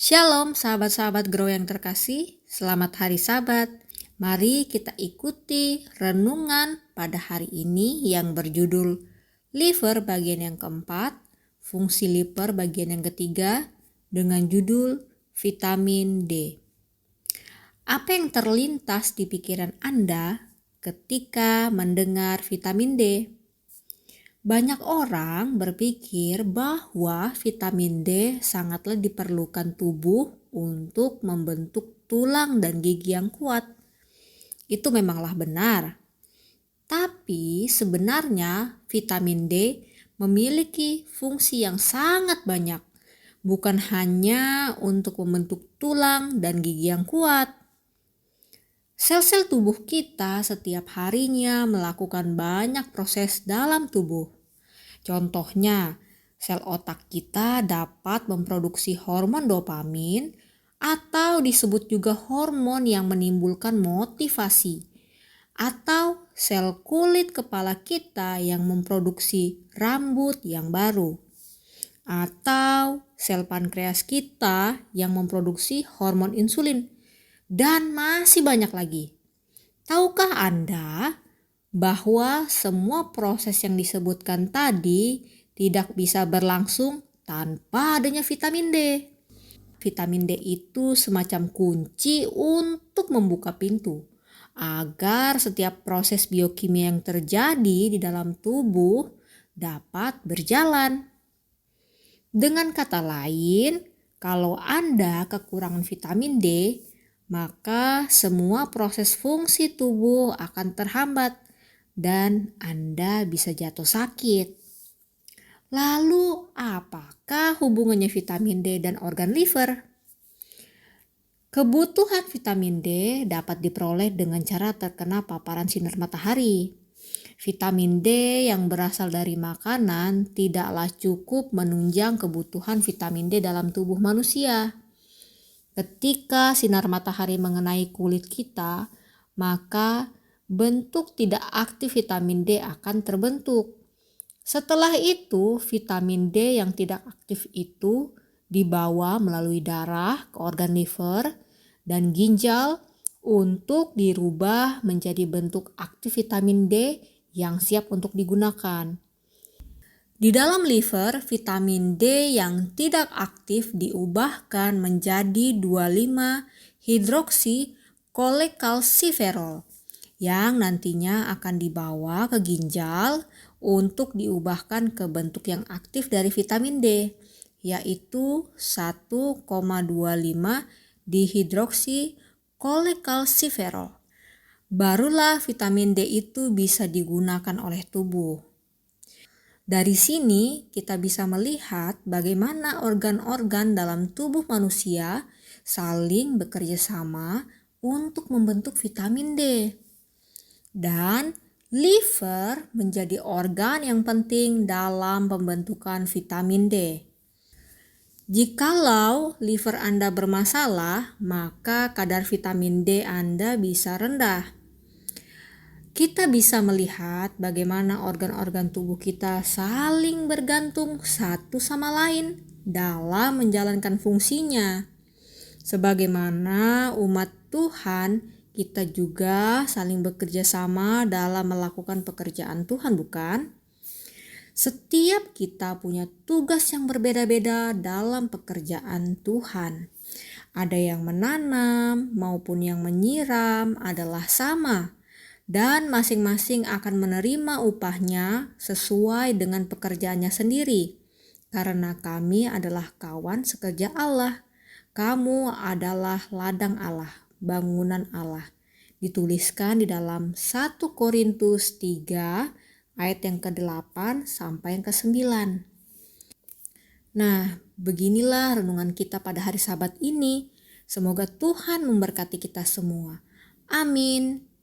Shalom sahabat-sahabat Grow yang terkasih, selamat hari Sabat. Mari kita ikuti renungan pada hari ini yang berjudul Liver bagian yang keempat, fungsi liver bagian yang ketiga dengan judul vitamin D. Apa yang terlintas di pikiran Anda ketika mendengar vitamin D? Banyak orang berpikir bahwa vitamin D sangatlah diperlukan tubuh untuk membentuk tulang dan gigi yang kuat. Itu memanglah benar. Tapi sebenarnya vitamin D memiliki fungsi yang sangat banyak. Bukan hanya untuk membentuk tulang dan gigi yang kuat. Sel-sel tubuh kita setiap harinya melakukan banyak proses dalam tubuh. Contohnya, sel otak kita dapat memproduksi hormon dopamin atau disebut juga hormon yang menimbulkan motivasi. Atau sel kulit kepala kita yang memproduksi rambut yang baru. Atau sel pankreas kita yang memproduksi hormon insulin. Dan masih banyak lagi. Tahukah Anda bahwa semua proses yang disebutkan tadi tidak bisa berlangsung tanpa adanya vitamin D? Vitamin D itu semacam kunci untuk membuka pintu agar setiap proses biokimia yang terjadi di dalam tubuh dapat berjalan. Dengan kata lain, kalau Anda kekurangan vitamin D, maka semua proses fungsi tubuh akan terhambat dan Anda bisa jatuh sakit. Lalu, apakah hubungannya vitamin D dan organ liver? Kebutuhan vitamin D dapat diperoleh dengan cara terkena paparan sinar matahari. Vitamin D yang berasal dari makanan tidaklah cukup menunjang kebutuhan vitamin D dalam tubuh manusia. Ketika sinar matahari mengenai kulit kita, maka bentuk tidak aktif vitamin D akan terbentuk. Setelah itu, vitamin D yang tidak aktif itu dibawa melalui darah ke organ liver dan ginjal untuk dirubah menjadi bentuk aktif vitamin D yang siap untuk digunakan. Di dalam liver, vitamin D yang tidak aktif diubahkan menjadi 25-hidroksi-kolekalsiferol yang nantinya akan dibawa ke ginjal untuk diubahkan ke bentuk yang aktif dari vitamin D, yaitu 1,25 dihidroksi-kolekalsiferol. Barulah vitamin D itu bisa digunakan oleh tubuh. Dari sini kita bisa melihat bagaimana organ-organ dalam tubuh manusia saling bekerja sama untuk membentuk vitamin D. Dan liver menjadi organ yang penting dalam pembentukan vitamin D. Jikalau liver Anda bermasalah, maka kadar vitamin D Anda bisa rendah. Kita bisa melihat bagaimana organ-organ tubuh kita saling bergantung satu sama lain dalam menjalankan fungsinya. Sebagaimana umat Tuhan, kita juga saling bekerja sama dalam melakukan pekerjaan Tuhan, bukan? Setiap kita punya tugas yang berbeda-beda dalam pekerjaan Tuhan. Ada yang menanam maupun yang menyiram adalah sama. Dan masing-masing akan menerima upahnya sesuai dengan pekerjaannya sendiri. Karena kami adalah kawan sekerja Allah. Kamu adalah ladang Allah, bangunan Allah. Dituliskan di dalam 1 Korintus 3 ayat yang ke-8 sampai yang ke-9. Nah, beginilah renungan kita pada hari Sabat ini. Semoga Tuhan memberkati kita semua. Amin.